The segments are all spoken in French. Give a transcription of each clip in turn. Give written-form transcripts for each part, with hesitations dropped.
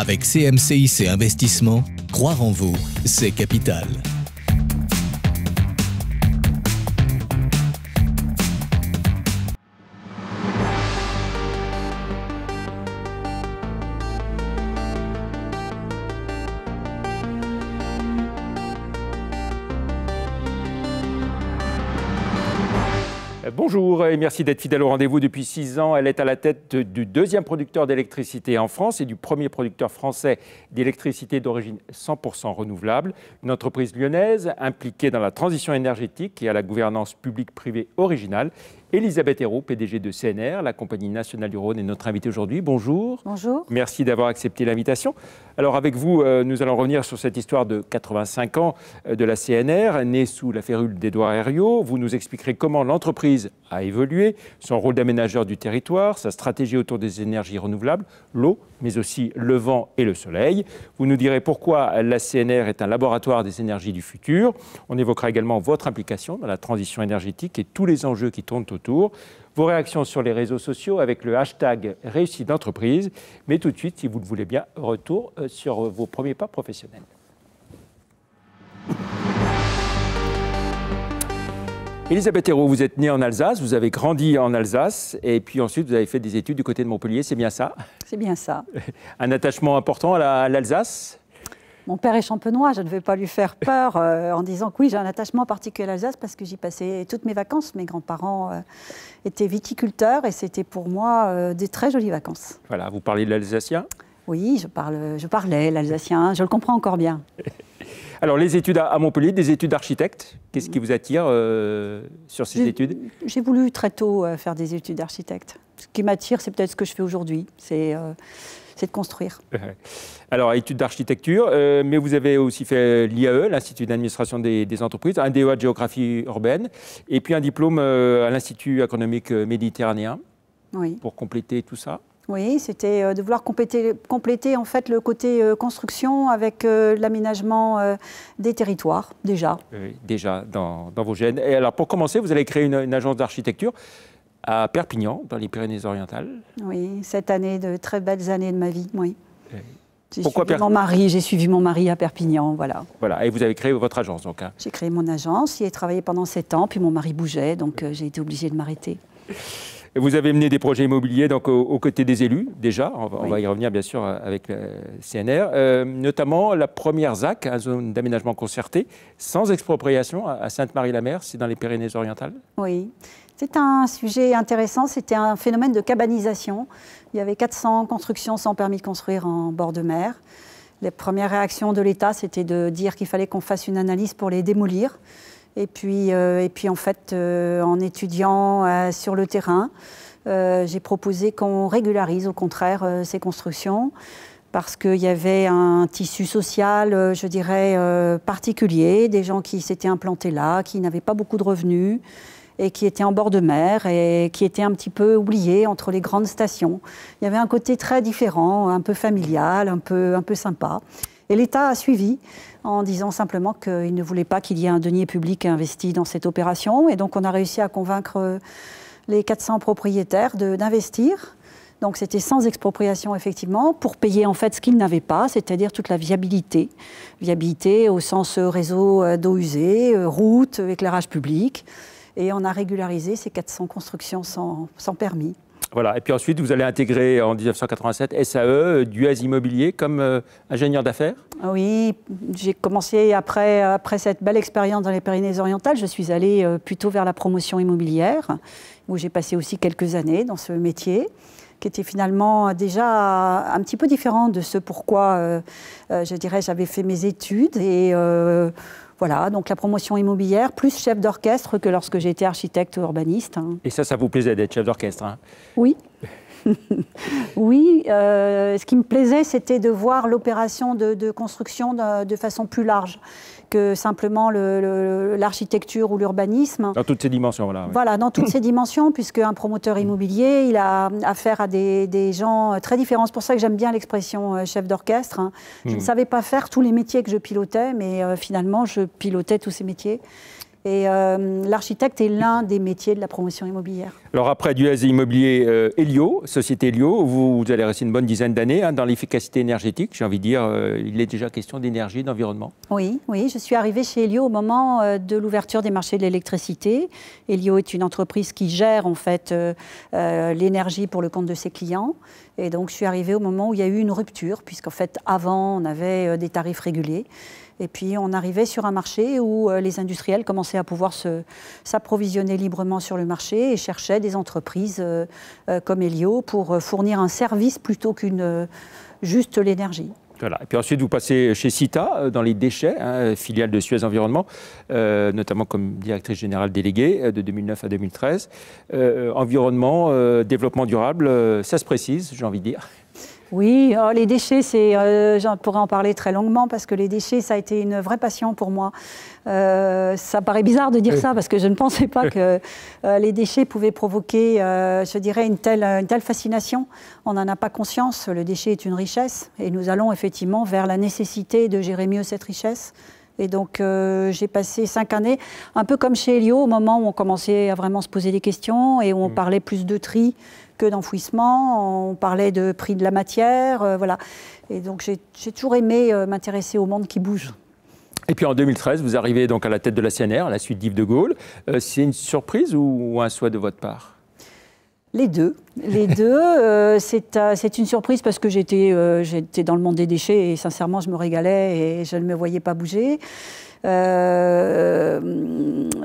Avec CMCIC Investissement, croire en vous, c'est capital. Bonjour et merci d'être fidèle au rendez-vous. Depuis 6 ans, elle est à la tête du deuxième producteur d'électricité en France et du premier producteur français d'électricité d'origine 100% renouvelable. Une entreprise lyonnaise impliquée dans la transition énergétique et à la gouvernance publique-privée originale. Elisabeth Ayrault, PDG de CNR, la Compagnie nationale du Rhône, est notre invitée aujourd'hui. Bonjour. Bonjour. Merci d'avoir accepté l'invitation. Alors avec vous, nous allons revenir sur cette histoire de 85 ans de la CNR, née sous la férule d'Édouard Herriot. Vous nous expliquerez comment l'entreprise a évolué, son rôle d'aménageur du territoire, sa stratégie autour des énergies renouvelables, l'eau, mais aussi le vent et le soleil. Vous nous direz pourquoi la CNR est un laboratoire des énergies du futur. On évoquera également votre implication dans la transition énergétique et tous les enjeux qui tournent autour. Vos réactions sur les réseaux sociaux avec le hashtag réussite d'entreprise. Mais tout de suite, si vous le voulez bien, retour sur vos premiers pas professionnels. Elisabeth Ayrault, vous êtes née en Alsace, vous avez grandi en Alsace et puis ensuite vous avez fait des études du côté de Montpellier, c'est bien ça? C'est bien ça. Un attachement important à l'Alsace? Mon père est champenois, je ne vais pas lui faire peur en disant que oui, j'ai un attachement particulier à l'Alsace parce que j'y passais toutes mes vacances. Mes grands-parents étaient viticulteurs et c'était pour moi des très jolies vacances. Voilà, vous parlez de l'alsacien? Oui, je parlais l'alsacien, je le comprends encore bien. Alors, les études à Montpellier, des études d'architecte, qu'est-ce qui vous attire sur ces études? J'ai voulu très tôt faire des études d'architecte. Ce qui m'attire, c'est peut-être ce que je fais aujourd'hui, c'est de construire. Alors, études d'architecture, mais vous avez aussi fait l'IAE, l'Institut d'administration des entreprises, un DEA de géographie urbaine, et puis un diplôme à l'Institut économique méditerranéen, oui, pour compléter tout ça. Oui, c'était de vouloir compléter en fait le côté construction avec l'aménagement des territoires, déjà. Déjà, dans vos gènes. Et alors, pour commencer, vous allez créer une agence d'architecture à Perpignan, dans les Pyrénées-Orientales. Oui, cette année, de très belles années de ma vie, oui. Pourquoi J'ai suivi mon mari à Perpignan, voilà. Voilà, et vous avez créé votre agence, donc. Hein. J'ai créé mon agence, j'y ai travaillé pendant 7 ans, puis mon mari bougeait, donc j'ai été obligée de m'arrêter. Vous avez mené des projets immobiliers donc, aux côtés des élus, déjà. On va y revenir, bien sûr, avec le CNR. Notamment la première ZAC, une zone d'aménagement concerté, sans expropriation, à Sainte-Marie-la-Mer, c'est dans les Pyrénées-Orientales. Oui, c'est un sujet intéressant. C'était un phénomène de cabanisation. Il y avait 400 constructions sans permis de construire en bord de mer. Les premières réactions de l'État, c'était de dire qu'il fallait qu'on fasse une analyse pour les démolir. Et puis en fait, en étudiant sur le terrain, j'ai proposé qu'on régularise au contraire ces constructions parce qu'il y avait un tissu social, je dirais, particulier, des gens qui s'étaient implantés là, qui n'avaient pas beaucoup de revenus et qui étaient en bord de mer et qui étaient un petit peu oubliés entre les grandes stations. Il y avait un côté très différent, un peu familial, un peu sympa. Et l'État a suivi en disant simplement qu'il ne voulait pas qu'il y ait un denier public investi dans cette opération. Et donc on a réussi à convaincre les 400 propriétaires d'investir. Donc c'était sans expropriation effectivement, pour payer en fait ce qu'ils n'avaient pas, c'est-à-dire toute la viabilité. Viabilité au sens réseau d'eau usée, route, éclairage public. Et on a régularisé ces 400 constructions sans permis. Voilà, et puis ensuite, vous allez intégrer en 1987 SAE, Duez Immobilier, comme ingénieur d'affaires? Oui, j'ai commencé après cette belle expérience dans les Pyrénées-Orientales, je suis allée plutôt vers la promotion immobilière, où j'ai passé aussi quelques années dans ce métier, qui était finalement déjà un petit peu différent de ce pourquoi, je dirais, j'avais fait mes études. Et voilà, donc la promotion immobilière, plus chef d'orchestre que lorsque j'ai été architecte urbaniste. Et ça vous plaisait d'être chef d'orchestre, hein? Oui. Oui, ce qui me plaisait, c'était de voir l'opération de construction de façon plus large que simplement l'architecture ou l'urbanisme. Dans toutes ces dimensions, voilà. Oui. Voilà, dans toutes ces dimensions, puisque un promoteur immobilier, il a affaire à des gens très différents. C'est pour ça que j'aime bien l'expression chef d'orchestre. Hein. Je ne savais pas faire tous les métiers que je pilotais, mais finalement, je pilotais tous ces métiers. Et l'architecte est l'un des métiers de la promotion immobilière. Alors après du immobilier Elio, société Elio, vous allez rester une bonne dizaine d'années dans l'efficacité énergétique. J'ai envie de dire, il est déjà question d'énergie, d'environnement. Oui, je suis arrivée chez Elio au moment de l'ouverture des marchés de l'électricité. Elio est une entreprise qui gère en fait l'énergie pour le compte de ses clients. Et donc je suis arrivée au moment où il y a eu une rupture, puisqu'en fait avant on avait des tarifs réguliers. Et puis on arrivait sur un marché où les industriels commençaient à pouvoir s'approvisionner librement sur le marché et cherchaient des entreprises comme Elio pour fournir un service plutôt qu'une juste l'énergie. Voilà. Et puis ensuite, vous passez chez Cita, dans les déchets, filiale de Suez Environnement, notamment comme directrice générale déléguée de 2009 à 2013. Environnement, développement durable, ça se précise, j'ai envie de dire. Oui, les déchets, j'en pourrais en parler très longuement parce que les déchets, ça a été une vraie passion pour moi. Ça paraît bizarre de dire ça parce que je ne pensais pas que les déchets pouvaient provoquer, je dirais, une telle fascination. On n'en a pas conscience, le déchet est une richesse et nous allons effectivement vers la nécessité de gérer mieux cette richesse. Et donc, j'ai passé 5 années, un peu comme chez Elio, au moment où on commençait à vraiment se poser des questions et où on parlait plus de tri que d'enfouissement, on parlait de prix de la matière, voilà. Et donc, j'ai toujours aimé m'intéresser au monde qui bouge. Et puis en 2013, vous arrivez donc à la tête de la CNR, à la suite d'Yves de Gaulle. C'est une surprise ou un souhait de votre part ? Les deux. C'est une surprise parce que j'étais dans le monde des déchets et sincèrement, je me régalais et je ne me voyais pas bouger.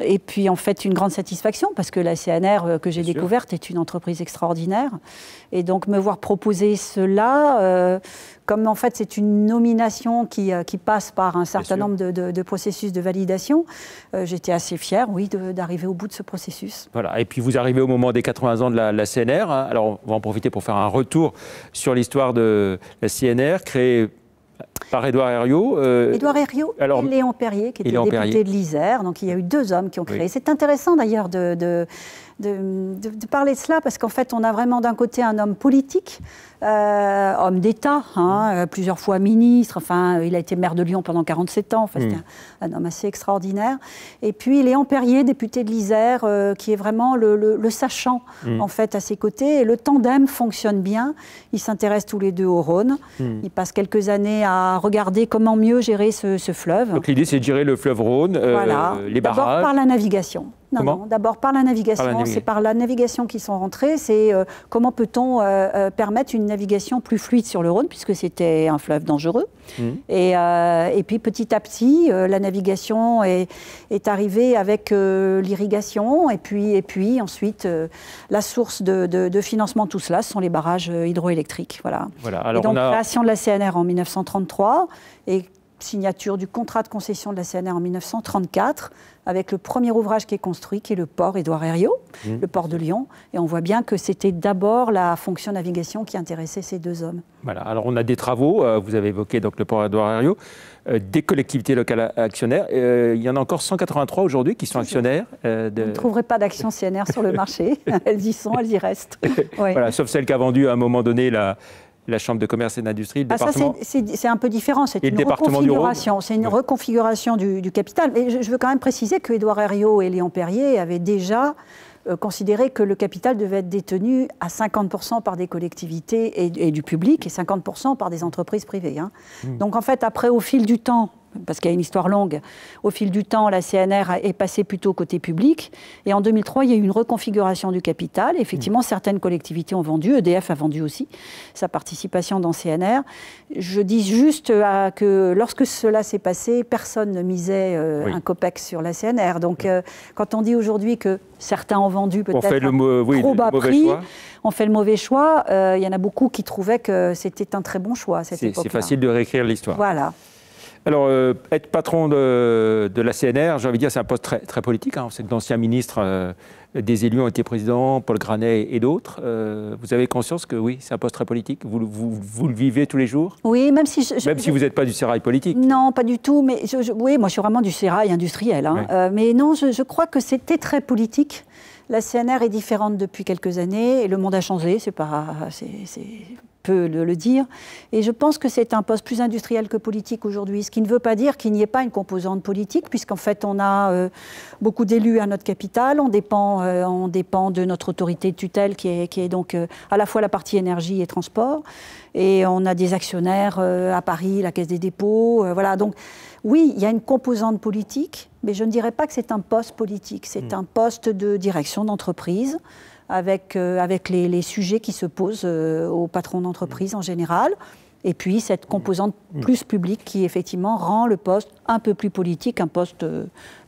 Et puis en fait une grande satisfaction parce que la CNR que j'ai découverte est une entreprise extraordinaire et donc me voir proposer cela comme en fait c'est une nomination qui passe par un certain nombre de processus de validation, j'étais assez fière d'arriver au bout de ce processus. Voilà, et puis vous arrivez au moment des 80 ans de la CNR, alors on va en profiter pour faire un retour sur l'histoire de la CNR créée par Édouard Herriot. Édouard Herriot et Léon Perrier, qui était député de l'Isère. Donc il y a eu 2 hommes qui ont créé. Oui. C'est intéressant d'ailleurs de parler de cela, parce qu'en fait, on a vraiment d'un côté un homme politique, homme d'État, plusieurs fois ministre, enfin, il a été maire de Lyon pendant 47 ans, enfin, c'était un homme assez extraordinaire. Et puis Léon Perrier, député de l'Isère, qui est vraiment le sachant, en fait, à ses côtés. Et le tandem fonctionne bien. Ils s'intéressent tous les deux au Rhône. Ils passent quelques années à regarder comment mieux gérer ce fleuve. Donc l'idée, c'est de gérer le fleuve Rhône, les barrages. D'abord par la navigation. Non, d'abord par la navigation. C'est par la navigation qu'ils sont rentrés. C'est comment peut-on permettre une navigation plus fluide sur le Rhône, puisque c'était un fleuve dangereux. Et puis petit à petit, la navigation est arrivée avec l'irrigation. Et puis ensuite, la source de financement de tout cela, ce sont les barrages hydroélectriques. Voilà. Alors et donc, création de la CNR en 1933 et signature du contrat de concession de la CNR en 1934, avec le premier ouvrage qui est construit, qui est le port Édouard Herriot, le port de Lyon. Et on voit bien que c'était d'abord la fonction navigation qui intéressait ces 2 hommes. Voilà, alors on a des travaux, vous avez évoqué donc le port Édouard Herriot, des collectivités locales actionnaires. Il y en a encore 183 aujourd'hui qui sont actionnaires. Vous ne trouverez pas d'actions CNR sur le marché. Elles y sont, elles y restent. Voilà, sauf celle qui a vendu à un moment donné la Chambre de commerce et d'industrie, le département. Ça, c'est un peu différent. C'est une reconfiguration. C'est une reconfiguration du capital. Mais je veux quand même préciser que Édouard Herriot et Léon Perrier avaient déjà considéré que le capital devait être détenu à 50% par des collectivités et du public et 50% par des entreprises privées. Donc en fait, après, au fil du temps, parce qu'il y a une histoire longue, au fil du temps, la CNR est passée plutôt côté public. Et en 2003, il y a eu une reconfiguration du capital. Effectivement, certaines collectivités ont vendu, EDF a vendu aussi sa participation dans CNR. Je dis juste que lorsque cela s'est passé, personne ne misait un copex sur la CNR. Donc, quand on dit aujourd'hui que certains ont vendu peut-être trop bas prix, on fait le mauvais choix, il y en a beaucoup qui trouvaient que c'était un très bon choix à cette époque-là. C'est facile de réécrire l'histoire. Voilà. Alors, être patron de la CNR, j'ai envie de dire, c'est un poste très, très politique. On sait que d'anciens ministres, des élus ont été présidents, Paul Granet et d'autres. Vous avez conscience que oui, c'est un poste très politique. Vous le vivez tous les jours? Oui, même si si vous n'êtes pas du sérail politique. Non, pas du tout. Mais oui, moi, je suis vraiment du sérail industriel. Mais non, je crois que c'était très politique. La CNR est différente depuis quelques années et le monde a changé. C'est peut le dire. Et je pense que c'est un poste plus industriel que politique aujourd'hui, ce qui ne veut pas dire qu'il n'y ait pas une composante politique, puisqu'en fait on a beaucoup d'élus à notre capitale, on dépend de notre autorité de tutelle qui est donc à la fois la partie énergie et transport, et on a des actionnaires à Paris, la Caisse des dépôts, voilà. Donc oui, il y a une composante politique, mais je ne dirais pas que c'est un poste politique, c'est un poste de direction d'entreprise, avec les sujets qui se posent aux patrons d'entreprise en général. Et puis cette composante plus publique qui effectivement rend le poste un peu plus politique, un poste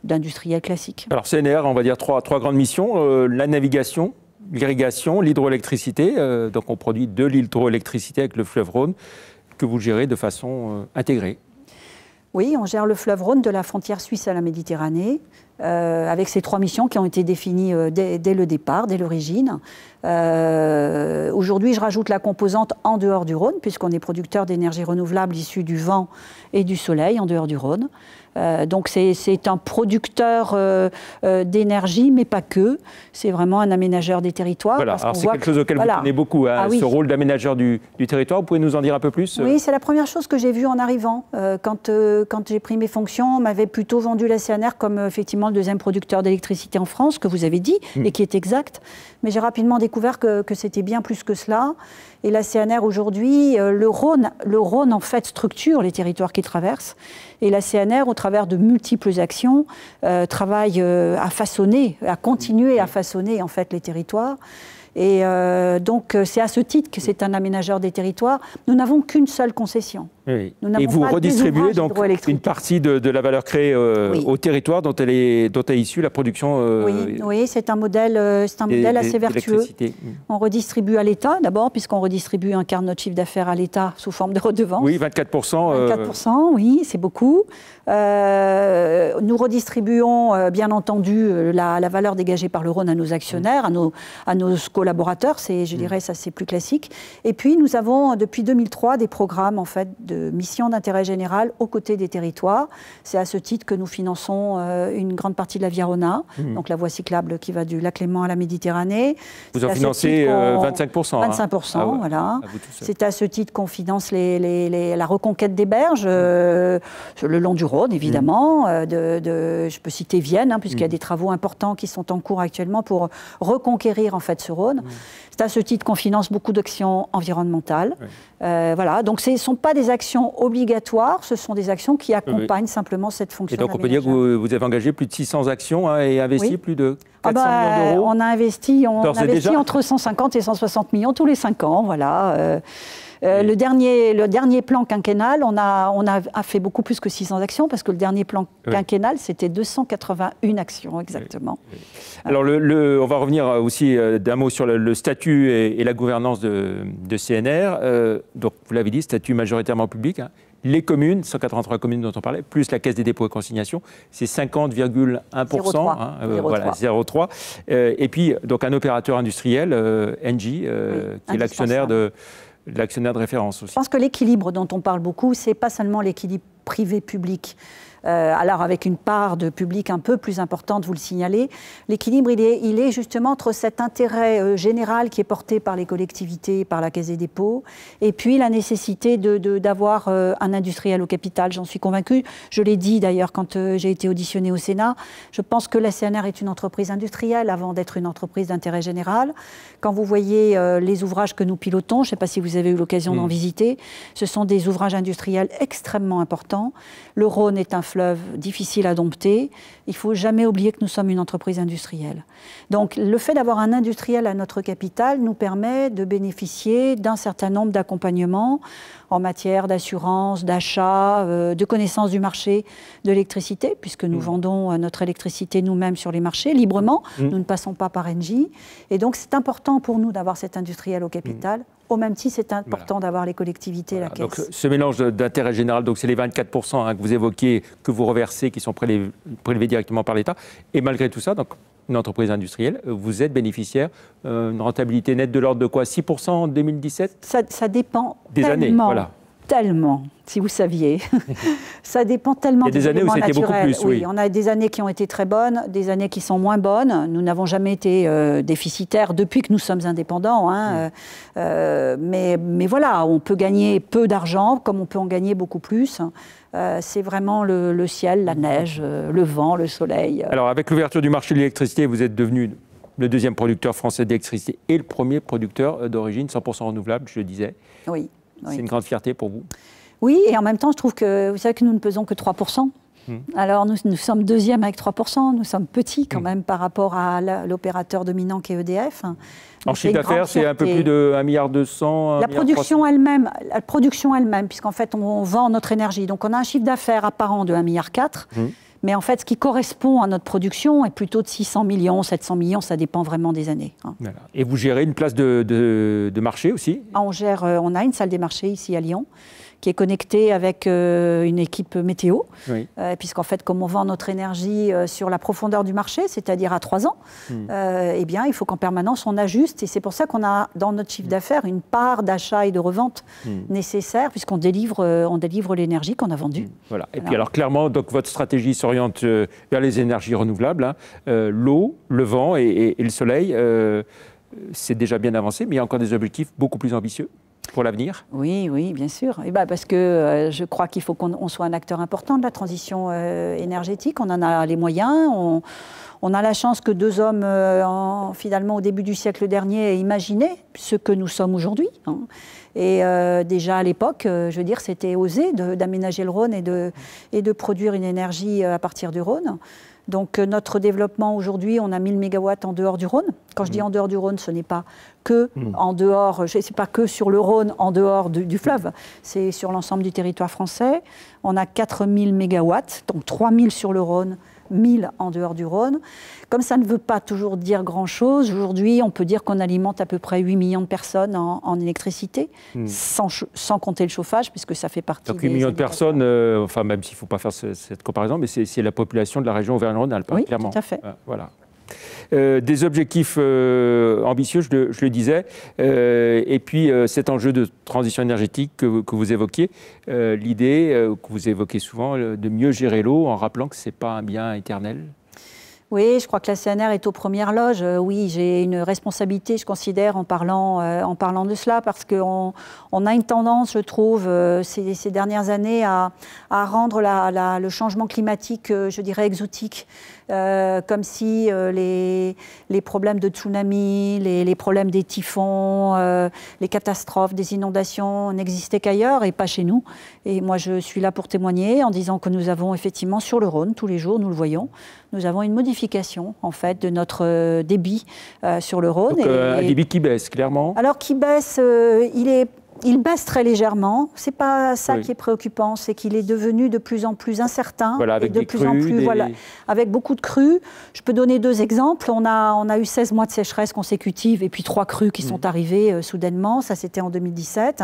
d'industriel classique. Alors CNR, on va dire trois grandes missions, la navigation, l'irrigation, l'hydroélectricité. Donc on produit de l'hydroélectricité avec le fleuve Rhône que vous gérez de façon intégrée. Oui, on gère le fleuve Rhône de la frontière suisse à la Méditerranée, avec ces 3 missions qui ont été définies dès le départ, dès l'origine. Aujourd'hui, je rajoute la composante en dehors du Rhône, puisqu'on est producteur d'énergie renouvelable issue du vent et du soleil en dehors du Rhône. Donc c'est un producteur d'énergie, mais pas que. C'est vraiment un aménageur des territoires. Voilà, alors c'est quelque chose auquel vous tenez beaucoup, hein, oui. Ce rôle d'aménageur du territoire. Vous pouvez nous en dire un peu plus? Oui, c'est la première chose que j'ai vue en arrivant. Quand j'ai pris mes fonctions, on m'avait plutôt vendu la CNR comme effectivement le 2e producteur d'électricité en France, que vous avez dit, et qui est exact. Mais j'ai rapidement découvert que c'était bien plus que cela. Et la CNR aujourd'hui, le Rhône en fait structure les territoires qu'il traverse. Et la CNR, au travers de multiples actions, travaille à façonner, à continuer à façonner en fait les territoires. Et donc c'est à ce titre que c'est un aménageur des territoires. Nous n'avons qu'une seule concession. Oui. Et vous redistribuez donc une partie de la valeur créée au territoire dont elle est issue la production. Oui, c'est un modèle assez vertueux. On redistribue à l'État d'abord, puisqu'on redistribue un quart de notre chiffre d'affaires à l'État sous forme de redevance. Oui, 24%. 24%, oui, c'est beaucoup. Nous redistribuons bien entendu la valeur dégagée par le Rhône à nos actionnaires, à nos collaborateurs. Je dirais ça c'est plus classique. Et puis nous avons depuis 2003 des programmes en fait de missions d'intérêt général aux côtés des territoires. C'est à ce titre que nous finançons une grande partie de la Via Rhôna, donc la voie cyclable qui va du lac Léman à la Méditerranée. Vous en financez 25%. 25%, voilà. C'est à ce titre qu'on finance la reconquête des berges le long du Rhône, évidemment. Je peux citer Vienne, puisqu'il y a des travaux importants qui sont en cours actuellement pour reconquérir en fait ce Rhône. C'est à ce titre qu'on finance beaucoup d'actions environnementales. Voilà, donc ce ne sont pas des actions obligatoires, ce sont des actions qui accompagnent simplement cette fonction. Et donc on peut dire que vous avez engagé plus de 600 actions et investi plus de 400 millions d'euros. On a investi entre 150 et 160 millions tous les 5 ans, voilà. Le dernier plan quinquennal, on a fait beaucoup plus que 600 actions, parce que le dernier plan quinquennal, c'était 281 actions, exactement. Alors, on va revenir aussi d'un mot sur le statut et la gouvernance de CNR. Donc, vous l'avez dit, statut majoritairement public. Les communes, 183 communes dont on parlait, plus la Caisse des dépôts et consignations, c'est 50,1%. 0,3. Et puis, donc, un opérateur industriel, Engie, qui est l'actionnaire de référence aussi. Je pense que l'équilibre dont on parle beaucoup, c'est pas seulement l'équilibre privé-public. Alors avec une part de public un peu plus importante, vous le signalez, l'équilibre il est justement entre cet intérêt général qui est porté par les collectivités, par la Caisse des dépôts, et puis la nécessité d'avoir un industriel au capital, j'en suis convaincue. Je l'ai dit d'ailleurs quand j'ai été auditionnée au Sénat, je pense que la CNR est une entreprise industrielle avant d'être une entreprise d'intérêt général. Quand vous voyez les ouvrages que nous pilotons, je ne sais pas si vous avez eu l'occasion d'en visiter, ce sont des ouvrages industriels extrêmement importants. Le Rhône est un fleuve difficile à dompter. Il ne faut jamais oublier que nous sommes une entreprise industrielle. Donc le fait d'avoir un industriel à notre capitale nous permet de bénéficier d'un certain nombre d'accompagnements en matière d'assurance, d'achat, de connaissance du marché de l'électricité, puisque nous vendons notre électricité nous-mêmes sur les marchés librement. Nous ne passons pas par Engie. Et donc c'est important pour nous d'avoir cet industriel au capital. Au même titre, c'est important d'avoir les collectivités et la Caisse. Donc, ce mélange d'intérêt général, donc c'est les 24% que vous évoquiez, que vous reversez, qui sont prélevés directement par l'État. Et malgré tout ça, donc, une entreprise industrielle, vous êtes bénéficiaire, une rentabilité nette de l'ordre de quoi, 6% en 2017 Ça dépend des années, voilà. tellement, si vous saviez. Ça dépend tellement des éléments naturels. Il y a des années où c'était beaucoup plus, oui. On a des années qui ont été très bonnes, des années qui sont moins bonnes. Nous n'avons jamais été déficitaires depuis que nous sommes indépendants. Hein. Mais voilà, on peut gagner peu d'argent, comme on peut en gagner beaucoup plus. C'est vraiment le ciel, la neige, le vent, le soleil. Alors, avec l'ouverture du marché de l'électricité, vous êtes devenu le deuxième producteur français d'électricité et le premier producteur d'origine 100% renouvelable, je le disais. Oui. C'est une grande fierté pour vous? Oui, et en même temps, je trouve que, vous savez que nous ne pesons que 3%. Alors, nous sommes deuxième avec 3%. Nous sommes petits quand même par rapport à l'opérateur dominant qui est EDF. En chiffre d'affaires, c'est un peu plus de 1,2 milliard. La production elle-même, puisqu'en fait, on vend notre énergie. Donc, on a un chiffre d'affaires apparent de 1,4 milliard. Mais en fait, ce qui correspond à notre production est plutôt de 600 millions, 700 millions, ça dépend vraiment des années. Voilà. Et vous gérez une place de marché aussi? On a une salle des marchés ici à Lyon, qui est connectée avec une équipe météo, oui. Puisqu'en fait, comme on vend notre énergie sur la profondeur du marché, c'est-à-dire à 3 ans, eh bien, il faut qu'en permanence, on ajuste. Et c'est pour ça qu'on a, dans notre chiffre d'affaires, une part d'achat et de revente nécessaire, puisqu'on délivre l'énergie qu'on a vendue. Voilà. Et puis alors, clairement, donc, votre stratégie s'oriente vers les énergies renouvelables. Hein. L'eau, le vent et le soleil, c'est déjà bien avancé, mais il y a encore des objectifs beaucoup plus ambitieux pour l'avenir? Oui, oui, bien sûr. Et parce que je crois qu'il faut qu'on soit un acteur important de la transition énergétique. On en a les moyens. On a la chance que 2 hommes, finalement, au début du siècle dernier, aient imaginé ce que nous sommes aujourd'hui. Hein. Et déjà à l'époque, je veux dire, c'était osé d'aménager le Rhône et de produire une énergie à partir du Rhône. Donc notre développement aujourd'hui, on a 1000 mégawatts en dehors du Rhône. Quand je dis en dehors du Rhône, ce n'est pas que en dehors, c'est pas que sur le Rhône, en dehors du fleuve. C'est sur l'ensemble du territoire français. On a 4000 mégawatts, donc 3000 sur le Rhône, 1000 en dehors du Rhône. Comme ça ne veut pas toujours dire grand-chose, aujourd'hui, on peut dire qu'on alimente à peu près 8 millions de personnes en électricité, sans compter le chauffage, puisque ça fait partie donc 8 millions de personnes, enfin, même s'il ne faut pas faire cette comparaison, mais c'est la population de la région Auvergne-Rhône-Alpes, oui, clairement. Tout à fait. Voilà. Des objectifs ambitieux, je le disais, et puis cet enjeu de transition énergétique que vous évoquiez, l'idée que vous évoquez souvent de mieux gérer l'eau en rappelant que ce n'est pas un bien éternel. Oui, je crois que la CNR est aux premières loges. Oui, j'ai une responsabilité, je considère, en parlant de cela, parce qu'on a une tendance, je trouve, ces dernières années, à rendre le changement climatique, je dirais, exotique. Comme si les problèmes de tsunami, les problèmes des typhons, les catastrophes, des inondations n'existaient qu'ailleurs et pas chez nous. Et moi, je suis là pour témoigner en disant que nous avons effectivement sur le Rhône, tous les jours, nous le voyons, nous avons une modification en fait de notre débit sur le Rhône. Donc un débit qui baisse, clairement. Alors qui baisse, il baisse très légèrement. C'est pas ça qui est préoccupant, c'est qu'il est devenu de plus en plus incertain, voilà, avec et de plus en plus, avec beaucoup de crues. Je peux donner 2 exemples. On a eu 16 mois de sécheresse consécutive et puis 3 crues qui sont arrivées soudainement. Ça, c'était en 2017.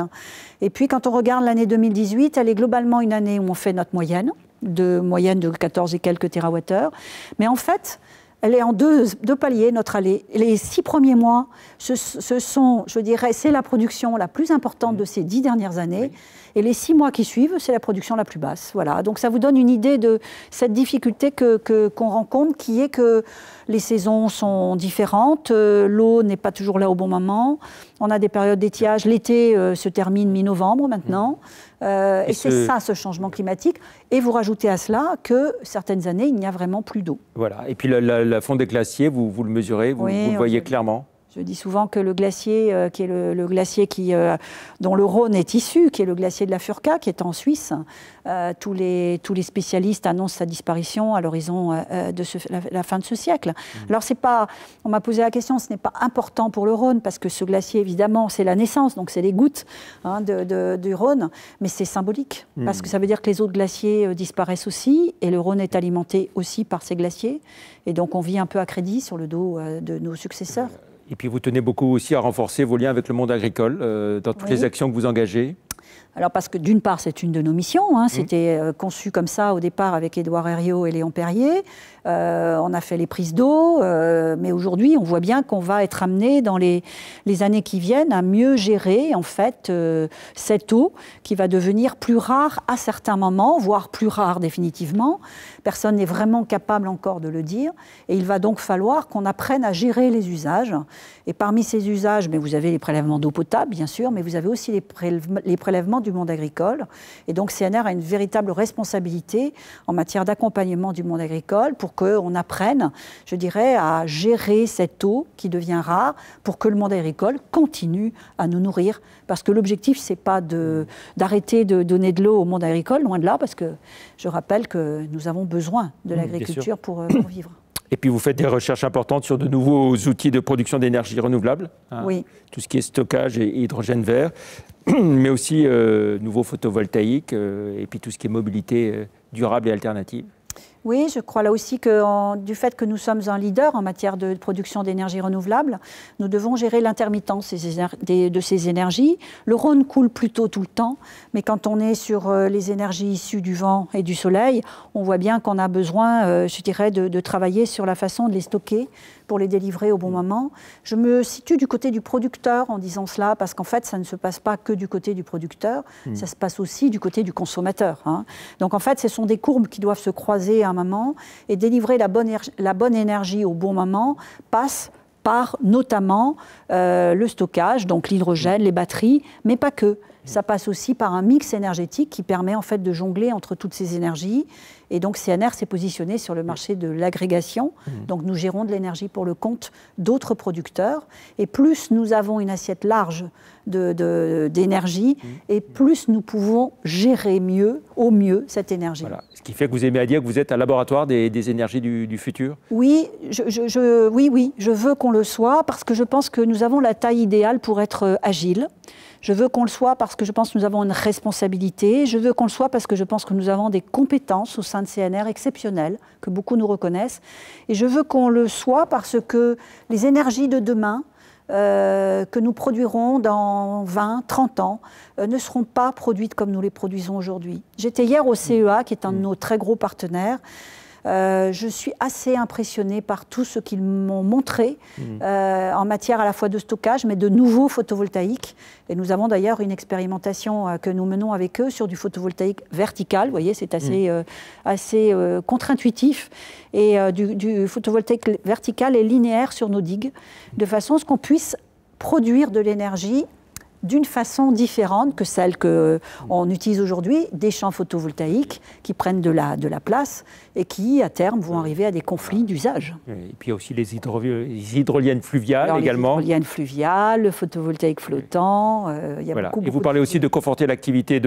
Et puis, quand on regarde l'année 2018, elle est globalement une année où on fait notre moyenne de 14 et quelques térawattheures. Mais en fait, elle est en deux paliers, notre allée. Les 6 premiers mois, ce sont, je dirais, c'est la production la plus importante de ces 10 dernières années. Et les 6 mois qui suivent, c'est la production la plus basse. Voilà. Donc ça vous donne une idée de cette difficulté qu'on rencontre, qui est que les saisons sont différentes, l'eau n'est pas toujours là au bon moment, on a des périodes d'étiage, l'été se termine mi-novembre maintenant, et c'est ça, ce changement climatique. Et vous rajoutez à cela que certaines années, il n'y a vraiment plus d'eau. Voilà, et puis la fonte des glaciers, vous le mesurez, vous le voyez clairement? Je dis souvent que le glacier, qui est le glacier dont le Rhône est issu, qui est le glacier de la Furka, qui est en Suisse, tous les spécialistes annoncent sa disparition à l'horizon de la fin de ce siècle. Alors on m'a posé la question, ce n'est pas important pour le Rhône, parce que ce glacier, évidemment, c'est la naissance, donc c'est les gouttes du Rhône, mais c'est symbolique, parce que ça veut dire que les autres glaciers disparaissent aussi, et le Rhône est alimenté aussi par ces glaciers, et donc on vit un peu à crédit sur le dos de nos successeurs. Et puis vous tenez beaucoup aussi à renforcer vos liens avec le monde agricole dans toutes les actions que vous engagez. Alors parce que d'une part, c'est une de nos missions, hein, c'était conçu comme ça au départ avec Édouard Herriot et Léon Perrier. On a fait les prises d'eau, mais aujourd'hui, on voit bien qu'on va être amené dans les années qui viennent à mieux gérer en fait cette eau qui va devenir plus rare à certains moments, voire plus rare définitivement. Personne n'est vraiment capable encore de le dire. Et il va donc falloir qu'on apprenne à gérer les usages. Et parmi ces usages, mais vous avez les prélèvements d'eau potable, bien sûr, mais vous avez aussi les prélèvements du monde agricole. Et donc CNR a une véritable responsabilité en matière d'accompagnement du monde agricole pour qu'on apprenne, je dirais, à gérer cette eau qui devient rare pour que le monde agricole continue à nous nourrir. Parce que l'objectif, ce n'est pas d'arrêter de donner de l'eau au monde agricole, loin de là, parce que je rappelle que nous avons besoin de l'agriculture pour vivre. Et puis vous faites des recherches importantes sur de nouveaux outils de production d'énergie renouvelable, hein, oui. Tout ce qui est stockage et hydrogène vert, mais aussi nouveaux photovoltaïques, et puis tout ce qui est mobilité durable et alternative. Oui, je crois là aussi que du fait que nous sommes un leader en matière de production d'énergie renouvelable, nous devons gérer l'intermittence de ces énergies. Le Rhône coule plutôt tout le temps, mais quand on est sur les énergies issues du vent et du soleil, on voit bien qu'on a besoin, je dirais, de travailler sur la façon de les stocker pour les délivrer au bon moment. Je me situe du côté du producteur en disant cela, parce qu'en fait, ça ne se passe pas que du côté du producteur, ça se passe aussi du côté du consommateur, hein. Donc en fait, ce sont des courbes qui doivent se croiser à un moment, et délivrer la bonne énergie au bon moment passe par notamment le stockage, donc l'hydrogène, les batteries, mais pas que. Ça passe aussi par un mix énergétique qui permet en fait de jongler entre toutes ces énergies. Et donc CNR s'est positionné sur le marché de l'agrégation. Donc nous gérons de l'énergie pour le compte d'autres producteurs. Et plus nous avons une assiette large d'énergie, et plus nous pouvons gérer au mieux cette énergie. Voilà. Ce qui fait que vous aimez à dire que vous êtes un laboratoire des énergies du futur. Oui, oui, je veux qu'on le soit parce que je pense que nous avons la taille idéale pour être agile. Je veux qu'on le soit parce que je pense que nous avons une responsabilité. Je veux qu'on le soit parce que je pense que nous avons des compétences au sein de CNR exceptionnelles, que beaucoup nous reconnaissent. Et je veux qu'on le soit parce que les énergies de demain, que nous produirons dans 20, 30 ans, ne seront pas produites comme nous les produisons aujourd'hui. J'étais hier au CEA, qui est un de nos très gros partenaires. Je suis assez impressionnée par tout ce qu'ils m'ont montré en matière à la fois de stockage, mais de nouveaux photovoltaïques. Et nous avons d'ailleurs une expérimentation que nous menons avec eux sur du photovoltaïque vertical. Vous voyez, c'est assez contre-intuitif. Et du photovoltaïque vertical et linéaire sur nos digues, de façon à ce qu'on puisse produire de l'énergie d'une façon différente que celle qu'on utilise aujourd'hui, des champs photovoltaïques qui prennent de la place et qui, à terme, vont arriver à des conflits d'usage. Et puis il y a aussi les hydroliennes fluviales également. Les hydroliennes fluviales, le photovoltaïque flottant, il y a beaucoup. Et vous parlez aussi de conforter l'activité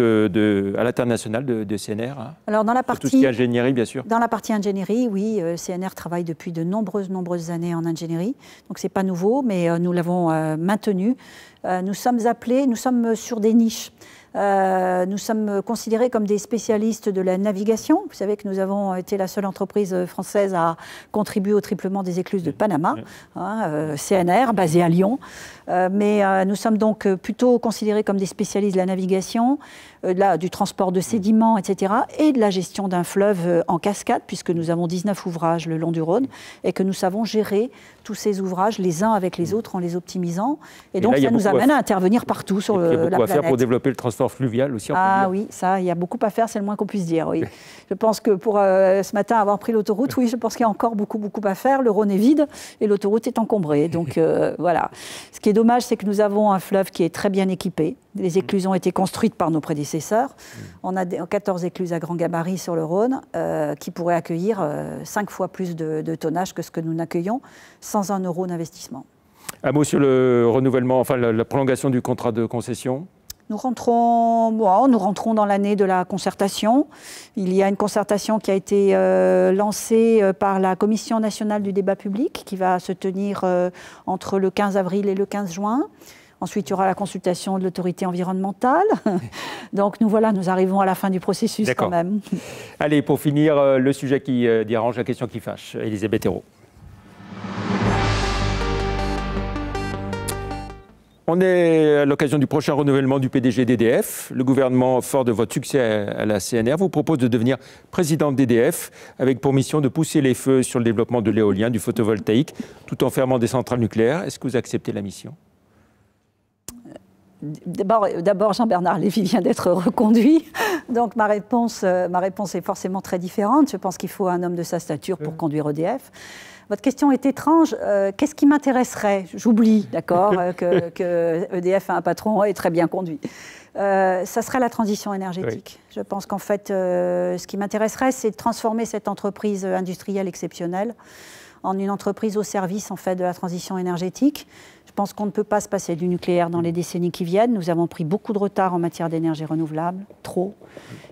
à l'international de CNR, hein. Alors dans la partie, tout ce qui est ingénierie, bien sûr. Dans la partie ingénierie, oui, CNR travaille depuis de nombreuses années en ingénierie, donc c'est pas nouveau, mais nous l'avons maintenu. Nous sommes sur des niches. Nous sommes considérés comme des spécialistes de la navigation. Vous savez que nous avons été la seule entreprise française à contribuer au triplement des écluses de Panama, CNR, basée à Lyon. Mais nous sommes donc plutôt considérés comme des spécialistes de la navigation, du transport de sédiments, etc., et de la gestion d'un fleuve en cascade, puisque nous avons 19 ouvrages le long du Rhône, et que nous savons gérer tous ces ouvrages les uns avec les autres en les optimisant. Et donc, ça nous amène à intervenir partout sur la planète. Il y a beaucoup à faire pour développer le transport fluvial aussi. Oui, ça, il y a beaucoup à faire, c'est le moins qu'on puisse dire. Oui. Je pense que pour ce matin avoir pris l'autoroute, oui, je pense qu'il y a encore beaucoup à faire. Le Rhône est vide et l'autoroute est encombrée. Donc voilà. Ce qui est dommage, c'est que nous avons un fleuve qui est très bien équipé. Les écluses ont été construites par nos prédécesseurs. On a 14 écluses à grand gabarit sur le Rhône qui pourraient accueillir 5 fois plus de tonnage que ce que nous n'accueillons sans 1 euro d'investissement. Un mot sur le renouvellement, enfin la prolongation du contrat de concession. Nous rentrons dans l'année de la concertation. Il y a une concertation qui a été lancée par la Commission nationale du débat public qui va se tenir entre le 15 avril et le 15 juin. Ensuite, il y aura la consultation de l'autorité environnementale. Donc nous arrivons à la fin du processus quand même. Allez, pour finir, le sujet qui dérange, la question qui fâche. Elisabeth Ayrault. On est à l'occasion du prochain renouvellement du PDG d'EDF. Le gouvernement, fort de votre succès à la CNR, vous propose de devenir président d'EDF avec pour mission de pousser les feux sur le développement de l'éolien, du photovoltaïque, tout en fermant des centrales nucléaires. Est-ce que vous acceptez la mission ? D'abord, Jean-Bernard Lévy vient d'être reconduit, donc ma réponse est forcément très différente. Je pense qu'il faut un homme de sa stature pour conduire EDF. Votre question est étrange. Qu'est-ce qui m'intéresserait ? J'oublie, d'accord, que EDF a un patron et très bien conduit. Ça serait la transition énergétique. Oui. Je pense qu'en fait, ce qui m'intéresserait, c'est de transformer cette entreprise industrielle exceptionnelle en une entreprise au service en fait, de la transition énergétique. Je pense qu'on ne peut pas se passer du nucléaire dans les décennies qui viennent. Nous avons pris beaucoup de retard en matière d'énergie renouvelable, trop.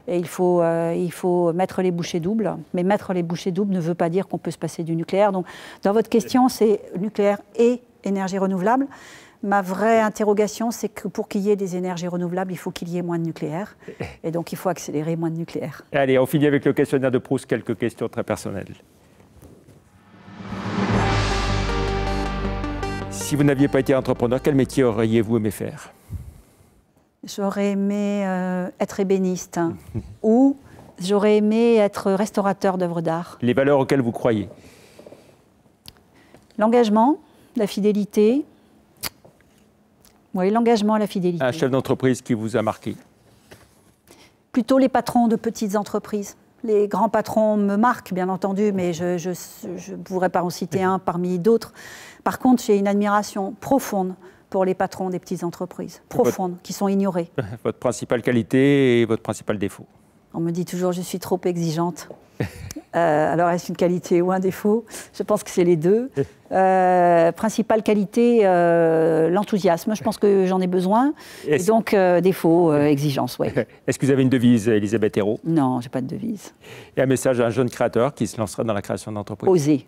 Et il faut mettre les bouchées doubles. Mais mettre les bouchées doubles ne veut pas dire qu'on peut se passer du nucléaire. Donc, dans votre question, c'est nucléaire et énergie renouvelable. Ma vraie interrogation, c'est que pour qu'il y ait des énergies renouvelables, il faut qu'il y ait moins de nucléaire. Et donc, il faut accélérer moins de nucléaire. Allez, on finit avec le questionnaire de Proust. Quelques questions très personnelles. Si vous n'aviez pas été entrepreneur, quel métier auriez-vous aimé faire ? J'aurais aimé être ébéniste ou j'aurais aimé être restaurateur d'œuvres d'art. Les valeurs auxquelles vous croyez ? L'engagement, la fidélité. Oui, l'engagement et la fidélité. Un chef d'entreprise qui vous a marqué ? Plutôt les patrons de petites entreprises. Les grands patrons me marquent, bien entendu, mais je ne pourrais pas en citer un parmi d'autres. Par contre, j'ai une admiration profonde pour les patrons des petites entreprises, profondes, qui sont ignorés. Votre principale qualité et votre principal défaut ? On me dit toujours que je suis trop exigeante. Alors, est-ce une qualité ou un défaut ? Je pense que c'est les deux. Principale qualité, l'enthousiasme. Je pense que j'en ai besoin. Et donc, défaut, exigence, oui. Est-ce que vous avez une devise, Elisabeth Ayrault ? Non, je n'ai pas de devise. Et un message à un jeune créateur qui se lancera dans la création d'entreprise ? Oser.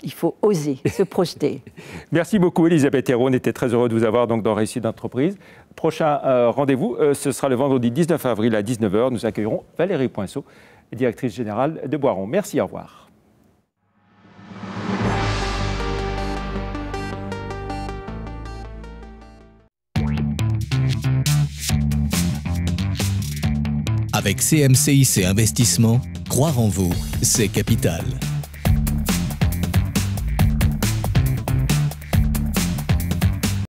Il faut oser se projeter. Merci beaucoup, Elisabeth Ayrault. On était très heureux de vous avoir donc, dans Réussite d'entreprise. Prochain rendez-vous, ce sera le vendredi 19 avril à 19h. Nous accueillerons Valérie Poinceau, directrice générale de Boiron. Merci, au revoir. Avec CMCIC Investissement, croire en vous, c'est capital.